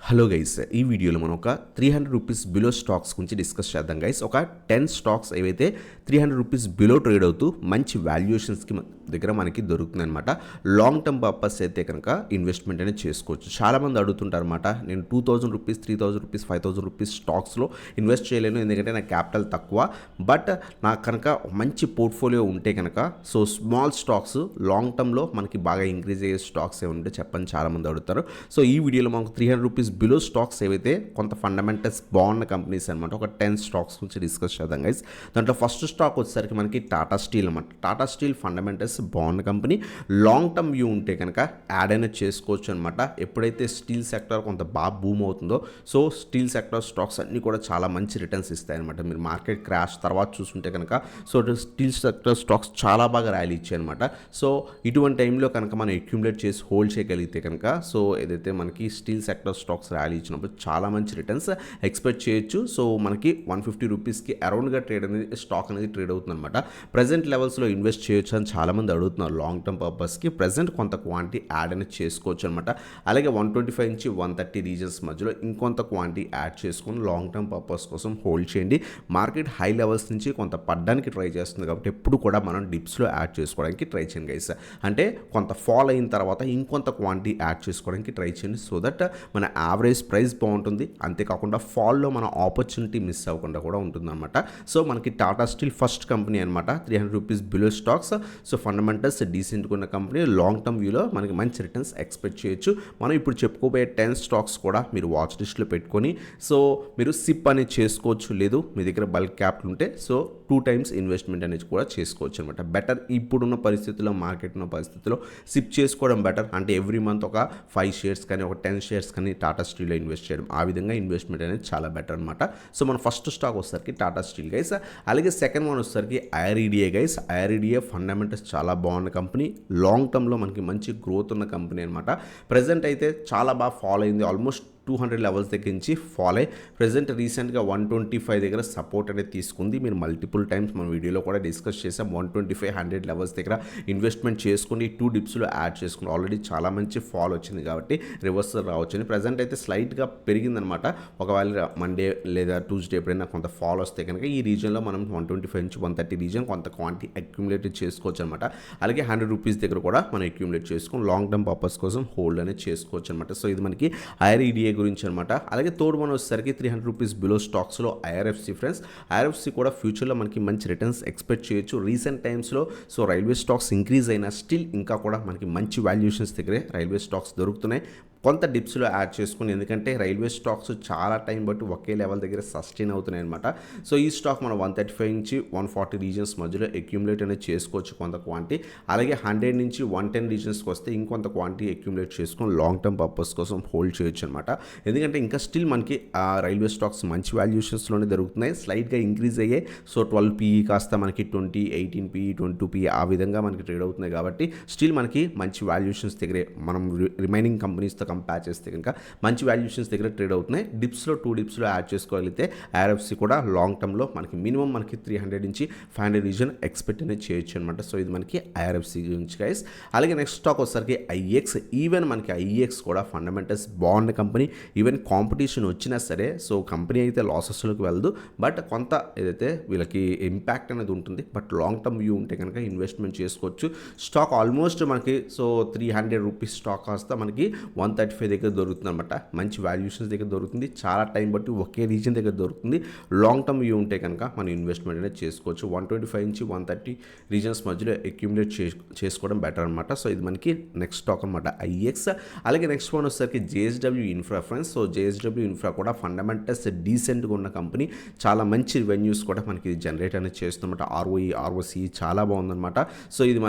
Hello guys, ఈ వీడియోలో మనం ఒక 300 రూపీస్ బిలో స్టాక్స్ గురించి డిస్కస్ చేద్దాం గైస్. ఒక 10 స్టాక్స్ ఏవైతే 300 రూపీస్ బిలో ట్రేడ్ అవుతూ మంచి వాల్యుయేషన్స్కి దగ్గర మనకి దొరుకుతుంది అనమాట. లాంగ్ టర్మ్ పర్పస్ అయితే కనుక ఇన్వెస్ట్మెంట్ అనేది చేసుకోవచ్చు. చాలామంది అడుగుతుంటారు అనమాట, నేను 2000 రూపీస్, 3000 రూపీస్, 5000 రూపీస్ స్టాక్స్లో ఇన్వెస్ట్ చేయలేను ఎందుకంటే నా క్యాపిటల్ తక్కువ, బట్ నాకు కనుక మంచి పోర్ట్ఫోలియో ఉంటే కనుక సో స్మాల్ స్టాక్స్ లాంగ్ టర్మ్లో మనకి బాగా ఇంక్రీజ్ అయ్యే స్టాక్స్ ఏమంటే చెప్పని చాలామంది అడుగుతారు. సో ఈ వీడియోలో మనకు 300 రూపీస్ బిలో స్టాక్స్ ఏవైతే కొంత ఫండమెంటల్స్ బాగున్న కంపెనీస్ అనమాట, ఒక 10 స్టాక్స్ గురించి డిస్కస్ చేద్దాం గైస్. దాంట్లో ఫస్ట్ స్టాక్ వచ్చేసరికి మనకి టాటా స్టీల్ అనమాట. టాటా స్టీల్ ఫండమెంటల్స్ బాగున్న కంపెనీ, లాంగ్ టర్మ్ వ్యూ ఉంటే కనుక యాడ్ అయినా చేసుకోవచ్చు అనమాట. ఎప్పుడైతే స్టీల్ సెక్టర్ కొంత బాగా బూమ్ అవుతుందో సో స్టీల్ సెక్టర్ స్టాక్స్ అన్నీ కూడా చాలా మంచి రిటర్న్స్ ఇస్తాయి అనమాట. మీరు మార్కెట్ క్రాష్ తర్వాత చూసుకుంటే కనుక సో స్టీల్ సెక్టర్ స్టాక్స్ చాలా బాగా ర్యాలీ ఇచ్చాయి అనమాట. సో ఇటువంటి టైంలో కనుక మనం అక్యుములేట్ చేసి హోల్డ్ చేయగలిగితే కనుక సో ఏదైతే మనకి స్టీల్ సెక్టర్ స్టాక్స్ ర్యాలీ ఇచ్చినప్పుడు చాలా మంచి రిటర్న్స్ ఎక్స్పెక్ట్ చేయొచ్చు. సో మనకి 150 రూపీస్కి అరౌండ్గా ట్రేడ్ అనేది స్టాక్ అనేది ట్రేడ్ అవుతుంది అనమాట. ప్రజెంట్ లెవెల్స్లో ఇన్వెస్ట్ చేయొచ్చు అని చాలామంది అడుగుతున్నారు. లాంగ్ టర్మ్ పర్పస్కి ప్రజెంట్ కొంత క్వాంటిటీ యాడ్ అనేది చేసుకోవచ్చు అనమాట. అలాగే 125 నుంచి 130 రీజన్స్ మధ్యలో ఇంకొంత క్వాంటిటీ యాడ్ చేసుకొని లాంగ్ టర్మ్ పర్పస్ కోసం హోల్డ్ చేయండి. మార్కెట్ హై లెవెల్స్ నుంచి కొంత పడ్డానికి ట్రై చేస్తుంది కాబట్టి ఎప్పుడు కూడా మనం డిప్స్లో యాడ్ చేసుకోవడానికి ట్రై చేయండి గైస్. అంటే కొంత ఫాల్ అయిన తర్వాత ఇంకొంత క్వాంటిటీ యాడ్ చేసుకోవడానికి ట్రై చేయండి. సో దట్ మన యావరేజ్ ప్రైస్ బాగుంటుంది, అంతేకాకుండా ఫాల్లో మన ఆపర్చునిటీ మిస్ అవ్వకుండా కూడా ఉంటుందన్నమాట. సో మనకి టాటా స్టీల్ ఫస్ట్ కంపెనీ అనమాట, 300 rupees below stocks. So fundamentals డీసెంట్గా ఉన్న కంపెనీ, లాంగ్ టర్మ్ వ్యూలో మనకి మంచి రిటర్న్స్ ఎక్స్పెక్ట్ చేయొచ్చు. మనం ఇప్పుడు చెప్పుకోబోయే 10 స్టాక్స్ కూడా మీరు వాచ్ లిస్ట్లో పెట్టుకొని సో మీరు సిప్ అనేది చేసుకోవచ్చు. లేదు మీ దగ్గర బల్క్ క్యాపిటల్ ఉంటే సో 2 టైమ్స్ ఇన్వెస్ట్మెంట్ అనేది కూడా చేసుకోవచ్చు అనమాట. బెటర్ ఇప్పుడున్న పరిస్థితుల్లో, మార్కెట్ ఉన్న పరిస్థితుల్లో సిప్ చేసుకోవడం బెటర్. అంటే ఎవ్రీ మంత్ ఒక 5 షేర్స్ కానీ ఒక 10 షేర్స్ కానీ టాటా స్టీల్లో ఇన్వెస్ట్ చేయడం, ఆ విధంగా ఇన్వెస్ట్మెంట్ అనేది చాలా బెటర్ అనమాట. సో మన ఫస్ట్ స్టాక్ వచ్చేసరికి టాటా స్టీల్ గైస్. అలాగే సెకండ్ వన్ వచ్చేసరికి ఐఆర్ఈడిఏ గైస్. ఐఆర్ఈడిఏ ఫండమెంటల్స్ చాలా బాగున్న కంపెనీ, లాంగ్ టర్మ్లో మనకి మంచి గ్రోత్ ఉన్న కంపెనీ అనమాట. ప్రజెంట్ అయితే చాలా బాగా ఫాలో అయింది, ఆల్మోస్ట్ 200 లెవెల్స్ దగ్గర నుంచి ఫాల్ అయ్యి ప్రజెంట్ రీసెంట్గా 125 దగ్గర సపోర్ట్ అనేది తీసుకుంది. మీరు మల్టిపుల్ టైమ్స్ మన వీడియోలో కూడా డిస్కస్ చేసాం. 125, 100 లెవెల్స్ దగ్గర ఇన్వెస్ట్మెంట్ చేసుకుని 2 డిప్స్లో యాడ్ చేసుకుని ఆల్రెడీ చాలా మంచి ఫాల్ వచ్చింది కాబట్టి రివర్సల్ రావచ్చని. ప్రజెంట్ అయితే స్లైట్గా పెరిగిందనమాట. ఒకవేళ మండే లేదా ట్యూస్డే ఎప్పుడైనా కొంత ఫాల్ వస్తే కనుక ఈ రీజన్లో మనం 125 నుంచి 130 రీజన్ కొంత క్వాంటిటీ అక్యుములేట్ చేసుకోవచ్చు అనమాట. అలాగే 100 రూపీస్ దగ్గర కూడా మనం అక్యుములేట్ చేసుకుని లాంగ్ టర్మ్ పర్పస్ కోసం హోల్డ్ అనేది చేసుకోవచ్చు అనమాట. సో ఇది మనకి ఐఆర్ఈడిఏ గురించి అనమాట. అలాగే థర్డ్ వన్ వచ్చేసరికి 300 రూపీస్ బిలో స్టాక్స్లో ఐఆర్ఎఫ్సి ఫ్రెండ్స్. ఐఆర్ఎఫ్సి కూడా ఫ్యూచర్లో మనకి మంచి రిటర్న్స్ ఎక్స్పెక్ట్ చేయొచ్చు. రీసెంట్ టైమ్స్లో సో రైల్వే స్టాక్స్ ఇంక్రీజ్ అయినా స్టిల్ ఇంకా కూడా మనకి మంచి వాల్యుయేషన్స్ దగ్గరే రైల్వే స్టాక్స్ దొరుకుతున్నాయి. కొంత డిప్స్లో యాడ్ చేసుకుని, ఎందుకంటే రైల్వే స్టాక్స్ చాలా టైం బట్టి ఒకే లెవెల్ దగ్గర సస్టైన్ అవుతున్నాయి అనమాట. సో ఈ స్టాక్ మనం 135 నుంచి 140 రీజన్స్ మధ్యలో అక్యుములేట్ అనేది చేసుకోవచ్చు కొంత క్వాంటిటీ. అలాగే 100 నుంచి 110 రీజన్స్కి వస్తే ఇంకొంత క్వాంటిటీ అక్యుములేట్ చేసుకొని లాంగ్ టర్మ్ పర్పస్ కోసం హోల్డ్ చేయొచ్చు అనమాట. ఎందుకంటే ఇంకా స్టిల్ మనకి రైల్వే స్టాక్స్ మంచి వాల్యుయేషన్స్లోనే దొరుకుతున్నాయి, స్లైట్గా ఇంక్రీజ్ అయ్యాయి. సో 12 PE కాస్త మనకి 20, 18 PE, 22 PE ఆ విధంగా మనకి ట్రేడ్ అవుతున్నాయి కాబట్టి స్టిల్ మనకి మంచి వాల్యుయేషన్స్ దగ్గరే మనం రిమైనింగ్ కంపెనీస్తో కంపేర్ చేస్తే కనుక మంచి వాల్యుయేషన్స్ దగ్గర ట్రేడ్ అవుతున్నాయి. డిప్స్లో 2 డిప్స్లో యాడ్ చేసుకోగలిగితే ఐఆర్ఎఫ్సి కూడా లాంగ్ టర్మ్లో మనకి మినిమం మనకి 300 నుంచి 500 రీజన్ ఎక్స్పెక్ట్ అనేది చేయొచ్చు అనమాట. సో ఇది మనకి ఐఆర్ఎఫ్సి గురించి గైస్. అలాగే నెక్స్ట్ స్టాక్ వచ్చేసరికి ఐఎక్స్. ఈవెన్ మనకి ఐఎక్స్ కూడా ఫండమెంటల్స్ బాగున్న కంపెనీ. ఈవెన్ కాంపిటీషన్ వచ్చినా సరే సో కంపెనీ అయితే లాసెస్లోకి వెళ్ళదు, బట్ కొంత ఏదైతే వీళ్ళకి ఇంపాక్ట్ అనేది ఉంటుంది. బట్ లాంగ్ టర్మ్ వ్యూ ఉంటే కనుక ఇన్వెస్ట్మెంట్ చేసుకోవచ్చు. స్టాక్ ఆల్మోస్ట్ మనకి సో 300 రూపీస్ స్టాక్ కాస్త మనకి 135 దగ్గర దొరుకుతుంది అనమాట. మంచి వాల్యుయేషన్స్ దగ్గర దొరుకుతుంది, చాలా టైం బట్టి ఒకే రీజన్ దగ్గర దొరుకుతుంది. లాంగ్ టర్మ్ వ్యూ ఉంటే కనుక మనం ఇన్వెస్ట్మెంట్ అనేది చేసుకోవచ్చు. 125 నుంచి 130 రీజన్స్ మధ్యలో అక్యుములేట్ చేసుకోవడం బెటర్ అనమాట. సో ఇది మనకి నెక్స్ట్ స్టాక్ అనమాట ఐఎక్స్. అలాగే నెక్స్ట్ వన్ వచ్చేసరికి JSW infra friends. So JSW infra కూడా ఫండమెంటల్స్ డీసెంట్గా ఉన్న కంపెనీ, చాలా మంచి రెవెన్యూస్ కూడా మనకి జనరేట్ అనేది చేస్తుందన్నమాట. ఆర్ఓఈ, ఆర్ఓసి చాలా బాగుందన్నమాట. సో ఇది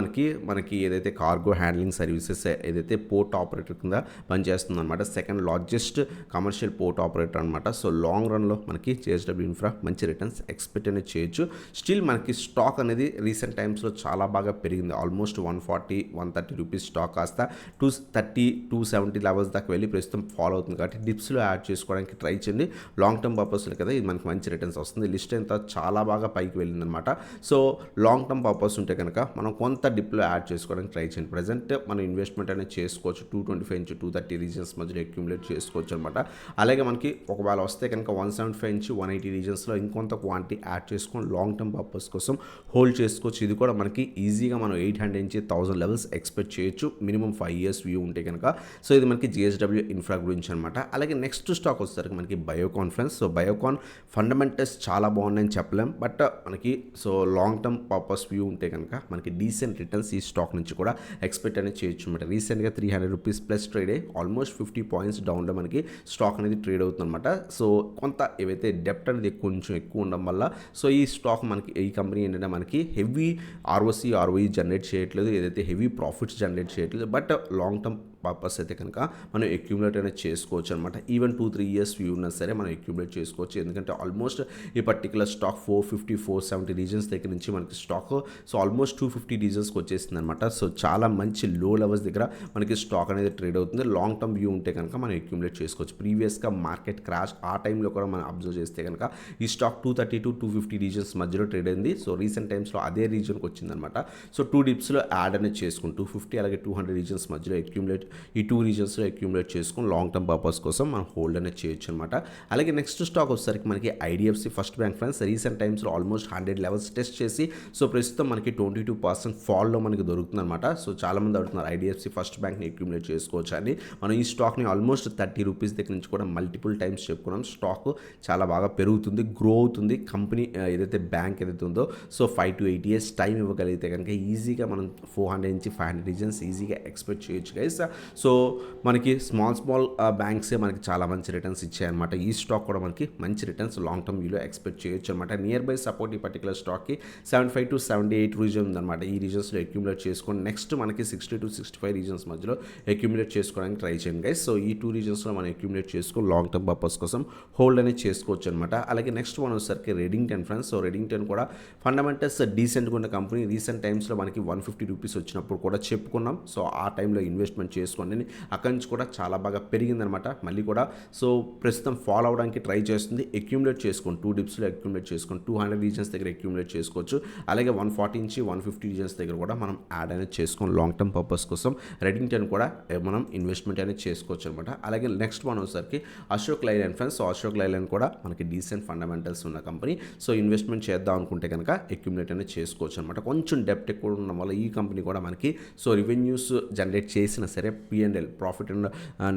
మనకి ఏదైతే కార్గో హ్యాండ్లింగ్ సర్వీసెస్ ఏదైతే పోర్ట్ ఆపరేటర్ కింద పనిచేస్తుంది అనమాట. Second largest commercial port operator అనమాట. సో లాంగ్ రన్లో మనకి జేఎస్డబ్ల్యూ ఇన్ఫ్రా మంచి రిటర్న్స్ ఎక్స్పెక్ట్ అనేది చేయొచ్చు. స్టిల్ మనకి స్టాక్ అనేది రీసెంట్ టైమ్స్లో చాలా బాగా పెరిగింది. ఆల్మోస్ట్ 140, 130 రూపీస్ స్టాక్ కాస్త 230, 270 లెవెల్స్ దాకా వెళ్ళి ప్రస్తుతం ఫాలో అవుతుంది కాబట్టి డిప్స్లో యాడ్ చేసుకోవడానికి ట్రై చేయండి. లాంగ్ టర్మ్ పర్పస్లో కదా ఇది మనకి మంచి రిటర్న్స్ వస్తుంది. లిస్ట్ అంతా చాలా బాగా పైకి వెళ్ళిందనమాట. సో లాంగ్ టర్మ్ పర్పస్ ఉంటే కనుక మనం కొంత డిప్లో యాడ్ చేసుకోవడానికి ట్రై చేయండి. ప్రజెంట్ మనం ఇన్వెస్ట్మెంట్ అనేది చేసుకోవచ్చు. 225 నుంచి 230 130 రీజన్స్ మధ్యలో అక్యుములేట్ చేసుకోవచ్చు అనమాట. అలాగే మనకి ఒకవేళ వస్తే కనుక 175 నుంచి 180 రీజన్స్లో ఇంకొంత క్వాంటిటీ యాడ్ చేసుకొని లాంగ్ టర్మ్ పర్పస్ కోసం హోల్డ్ చేసుకోవచ్చు. ఇది కూడా మనకి ఈజీగా మనం 800 నుంచి 1000 లెవెల్స్ ఎక్స్పెక్ట్ చేయొచ్చు మినిమం 5 ఇయర్స్ వ్యూ ఉంటే కనుక. సో ఇది మనకి JSW ఇన్ఫ్రా గురించి అనమాట. అలాగే నెక్స్ట్ స్టాక్ వచ్చేసరికి మనకి Biocon friends. So Biocon fundamentals చాలా బాగున్నాయని చెప్పలేం, బట్ మనకి so long term purpose view ఉంటే కనుక మనకి డీసెంట్ రిటర్న్స్ ఈ స్టాక్ నుంచి కూడా ఎక్స్పెక్ట్ అనేది చేయొచ్చు అనమాట. రీసెంట్గా 300 రూపీస్ ప్లస్ ట్రేడ్ అయ్యి ఆల్మోస్ట్ 50 పాయింట్స్ డౌన్లో మనకి స్టాక్ అనేది ట్రేడ్ అవుతుంది అనమాట. సో కొంత ఏవైతే డెప్ట్ అనేది కొంచెం ఎక్కువ ఉండడం వల్ల సో ఈ స్టాక్ మనకి ఈ కంపెనీ ఏంటంటే మనకి హెవీ ROE జనరేట్ చేయట్లేదు, ఏదైతే హెవీ ప్రాఫిట్స్ జనరేట్ చేయట్లేదు, బట్ లాంగ్ టర్మ్ పర్పస్ అయితే కనుక మనం అక్యుములేట్ అనేది చేసుకోవచ్చు అనమాట. ఈవెన్ 2-3 ఇయర్స్ వ్యూ ఉన్నా సరే మనం అక్యుములేట్ చేసుకోవచ్చు. ఎందుకంటే ఆల్మోస్ట్ ఈ పర్టికులర్ స్టాక్ 450-470 రీజన్స్ దగ్గర నుంచి మనకి స్టాక్ సో ఆల్మోస్ట్ 250 రీజన్స్కి వచ్చేసింది అనమాట. సో చాలా మంచి లో లెవెల్స్ దగ్గర మనకి స్టాక్ అనేది ట్రేడ్ అవుతుంది. లాంగ్ టర్మ్ వ్యూ ఉంటే కనుక మనం అక్యుములేట్ చేసుకోవచ్చు. ప్రీవియస్గా మార్కెట్ క్రాష్ ఆ టైంలో కూడా మనం అబ్జర్వ్ చేస్తే కనుక ఈ స్టాక్ 230-250 రీజన్స్ మధ్యలో ట్రేడ్ అయింది. సో రీసెంట్ టైమ్స్లో అదే రీజన్కి వచ్చిందనమాట. సో 2 డిప్స్లో యాడ్ అనేది చేసుకుని 250 అలాగే 200 రీజన్స్ మధ్యలో అక్యుములేట్ ఈ 2 రీజన్స్లో అక్యుములేట్ చేసుకుని లాంగ్ టర్మ్ పర్పస్ కోసం మనం హోల్డ్ అనేది చేయొచ్చు అనమాట. అలాగే నెక్స్ట్ స్టాక్ వచ్చేసరికి మనకి IDFC first bank friends. Recent టైమ్స్లో ఆల్మోస్ట్ 100 లెవెల్స్ టెస్ట్ చేసి సో ప్రస్తుతం మనకి 22% ఫాల్లో మనకి దొరుకుతుంది అనమాట. సో చాలామంది అడుగుతున్నారు IDFC ఫస్ట్ బ్యాంక్ని అక్యుములేట్ చేసుకోవచ్చు అని. మనం ఈ స్టాక్ని ఆల్మోస్ట్ 30 రూపీస్ దగ్గర నుంచి కూడా మల్టిపుల్ టైమ్స్ చెప్పుకున్నాం. స్టాక్ చాలా బాగా పెరుగుతుంది, గ్రో అవుతుంది. కంపెనీ ఏదైతే బ్యాంక్ ఏదైతే ఉందో సో 5 to 8 ఇయర్స్ టైం ఇవ్వగలిగితే కనుక ఈజీగా మనం 400 నుంచి 500 రీజన్స్ ఈజీగా ఎక్స్పెక్ట్ చేయొచ్చు గైస్. సో మనకి స్మాల్ బ్యాంక్సే మనకి చాలా మంచి రిటర్న్స్ ఇచ్చాయన్నమాట. ఈ స్టాక్ కూడా మనకి మంచి రిటర్న్స్ లాంగ్ టర్మ్ వ్యూలో ఎక్స్పెక్ట్ చేయొచ్చు అనమాట. నియర్ బై సపోర్ట్ ఈ పర్టికులర్ స్టాక్కి 75 to 78 రీజన్ ఉందన్నమాట. ఈ రీజన్స్లో అక్యుములేట్ చేసుకొని నెక్స్ట్ మనకి 60 to 65 రీజన్స్ మధ్యలో అక్యుములేట్ చేసుకోవడానికి ట్రై చేయండి గైస్. సో ఈ 2 రీజన్స్లో మనం అక్యుములేట్ చేసుకొని లాంగ్ టర్మ్ పర్పస్ కోసం హోల్డ్ అనేది చేసుకోవచ్చు అనమాట. అలాగే నెక్స్ట్ వన్ వచ్చేసరికి రెడింగ్టన్ ఫ్రెండ్స్. సో రెడింగ్టన్ కూడా ఫండమెంటల్స్ డీసెంట్గా ఉన్న కంపెనీ. రీసెంట్ టైమ్స్లో మనకి 150 రూపీస్ వచ్చినప్పుడు కూడా చెప్పుకున్నాం. సో ఆ టైంలో ఇన్వెస్ట్మెంట్ చేసుకోండి, అక్కడి నుంచి కూడా చాలా బాగా పెరిగిందనమాట. మళ్ళీ కూడా సో ప్రస్తుతం ఫాలో అవడానికి ట్రై చేస్తుంది. అక్యుములేట్ చేసుకోండి, 2 డిప్స్లో అక్యుములేట్ చేసుకోండి. 200 రీజన్స్ దగ్గర అక్యుములేట్ చేసుకోవచ్చు. అలాగే 140 నుంచి 150 రీజన్స్ దగ్గర కూడా మనం యాడ్ అనేది చేసుకొని లాంగ్ టర్మ్ పర్పస్ కోసం రెడింగ్టన్ కూడా మనం ఇన్వెస్ట్మెంట్ అనేది చేసుకోవచ్చు అనమాట. అలాగే నెక్స్ట్ వన్ వచ్చేసరికి Ashok Leyland friends. So Ashok Leyland కూడా మనకి డీసెంట్ ఫండమెంటల్స్ ఉన్న కంపెనీ. సో ఇన్వెస్ట్మెంట్ చేద్దాం అనుకుంటే కనుక అక్యుములేట్ అనేది చేసుకోవచ్చు అనమాట. కొంచెం డెప్ట్ ఎక్కువ ఉండడం వల్ల ఈ కంపెనీ కూడా మనకి సో రెవెన్యూస్ జనరేట్ చేసినా సరే P&L profit and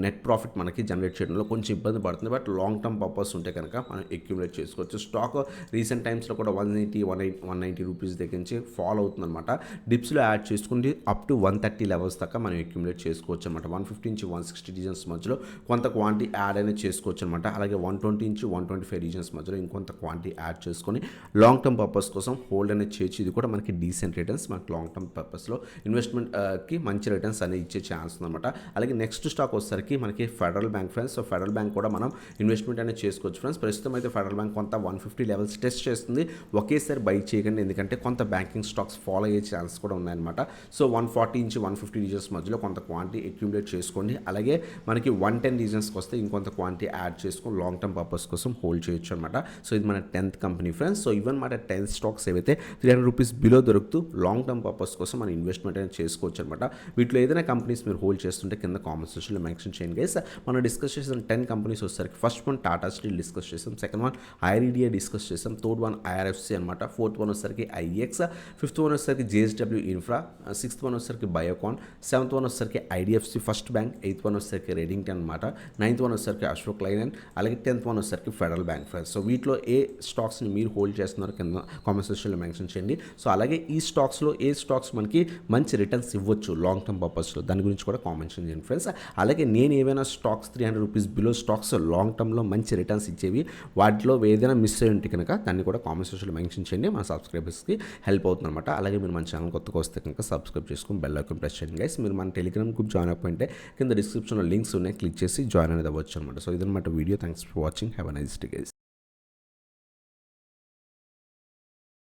net profit మనకి జనరేట్ చేయడంలో కొంచెం ఇబ్బంది పడుతుంది. బట్ లాంగ్ టర్మ్ పర్పస్ ఉంటే కనుక మనం అక్యుములేట్ చేసుకోవచ్చు. స్టాక్ రీసెంట్ టైమ్స్లో కూడా 180-190 రూపీస్ దగ్గర నుంచి ఫాలో అవుతుందన్నమాట. డిప్స్లో యాడ్ చేసుకుంటే అప్ టు 130 లెవెల్స్ దాకా మనం అక్యుములేట్ చేసుకోవచ్చు అనమాట. 150 నుంచి 160 రీజన్స్ మధ్యలో కొంత క్వాంటిటీ యాడ్ అనేది చేసుకోవచ్చు అనమాట. అలాగే 120 నుంచి 125 రీజన్స్ మధ్యలో ఇంకొంత క్వాంటిటీ యాడ్ చేసుకొని లాంగ్ టర్మ్ పర్పస్ కోసం హోల్డ్ అనేది చేయొచ్చు. ఇది కూడా మనకి డీసెంట్ రిటర్న్స్ మనకి లాంగ్ టర్మ్ పర్పస్లో ఇన్వెస్ట్మెంట్కి మంచి రిటర్న్స్ అనేది ఇచ్చే ఛాన్స్ ఉందన్నమాట. అలాగే నెక్స్ట్ స్టాక్ వచ్చేసరికి మనకి federal bank friends. So federal bank కూడా మనం ఇన్వెస్ట్మెంట్ అనేది చేసుకోవచ్చు ఫ్రెండ్స్. ప్రస్తుతం అయితే ఫెడరల్ బ్యాంక్ కొంత 150 లెవెల్స్ టెస్ట్ చేస్తుంది. ఒకేసారి బై చేయకండి, ఎందుకంటే కొంత బ్యాంకింగ్ స్టాక్స్ ఫాలో అయ్యే ఛాన్స్ కూడా ఉన్నాయన్నమాట. సో 140 నుంచి 150 రీజన్స్ మధ్యలో కొంత క్వాంటిటీ అక్యుములేట్ చేసుకోండి. అలాగే మనకి 110 రీజన్స్కి వస్తే ఇంకొంత క్వాంటిటీ యాడ్ చేసుకొని లాంగ్ టర్మ్ పర్పస్ కోసం హోల్డ్ చేయొచ్చు అనమాట. సో ఇది మన 10th కంపెనీ ఫ్రెండ్స్. సో ఇవన్ మాట 10 స్టాక్స్ ఏవైతే 300 రూపీస్ బిలో దొరుకుతూ లాంగ్ టర్మ్ పర్పస్ కోసం మనం ఇన్వెస్ట్మెంట్ అనేది చేసుకోవచ్చు అనమాట. వీటిలో ఏదైనా కంపెనీస్ మీరు హోల్డ్ చేస్తుంటే కింద కామెంట్ సెక్షన్లో మెన్షన్ చేయండి గైస్. మనం డిస్కస్ చేసిన 10 కంపెనీస్ వచ్చేసరికి first one Tata steel discuss చేసాం, సెకండ్ వన్ IRDA డిస్కస్ చేసాం, థర్డ్ వన్ IRFC అనమాట, ఫోర్త్ వన్ వచ్చేసరికి IEX, ఫిఫ్త్ వన్ వచ్చేసరికి JSW ఇన్ఫ్రా, సిక్స్త్ వన్ వచ్చేసరికి బయోకాన్, సెవెంత్ వన్ వచ్చేసరికి IDFC first bank, eighth one వచ్చేసరికి రెడింగ్టన్ అనమాట, నైన్త్ వన్ వచ్చేసరికి అశోక్ లైలాండ్, అలాగే 10th వన్ వచ్చేసరికి ఫెడరల్ బ్యాంక్ ఫ్రెండ్స్. సో వీటిలో ఏ స్టాక్స్ని మీరు హోల్డ్ చేస్తున్నారో కింద కామెంట్ సెక్షన్లో మెన్షన్ చేయండి. సో అలాగే ఈ స్టాక్స్లో ఏ స్టాక్స్ మనకి మంచి రిటర్న్స్ ఇవ్వచ్చు లాంగ్ టర్మ్ పర్పస్లో దాని గురించి కూడా కామెంట్ చేయండి ఫ్రెండ్స్. అలాగే నేను ఏవైనా stocks 300 rupees below stocks long టర్మ్లో మంచి రిటర్న్స్ ఇచ్చేవి వాటిలో ఏదైనా మిస్ అయ్యి ఉంటే కనుక దాన్ని కూడా కామెంట్ సెక్షన్లో మెన్షన్ చేయండి. మన సబ్స్క్రైబర్స్కి హెల్ప్ అవుతుంది అనమాట. అలాగే మీరు మన ఛానల్ కొత్తగా వస్తే కనుక సబ్స్క్రైబ్ చేసుకుని బెల్ ఐకాన్ ప్రెస్ చేయండి గైస్. మీరు మన టెలిగ్రామ్ గ్రూప్ జాయిన్ అయిపోయింటే కింద డిస్క్రిప్షన్లో లింక్స్ ఉన్నాయి, క్లిక్ చేసి జాయిన్ అనేది అవ్వచ్చు అనమాట. సో ఇదన్నమాట video. Thanks for watching. Have a nice day guys.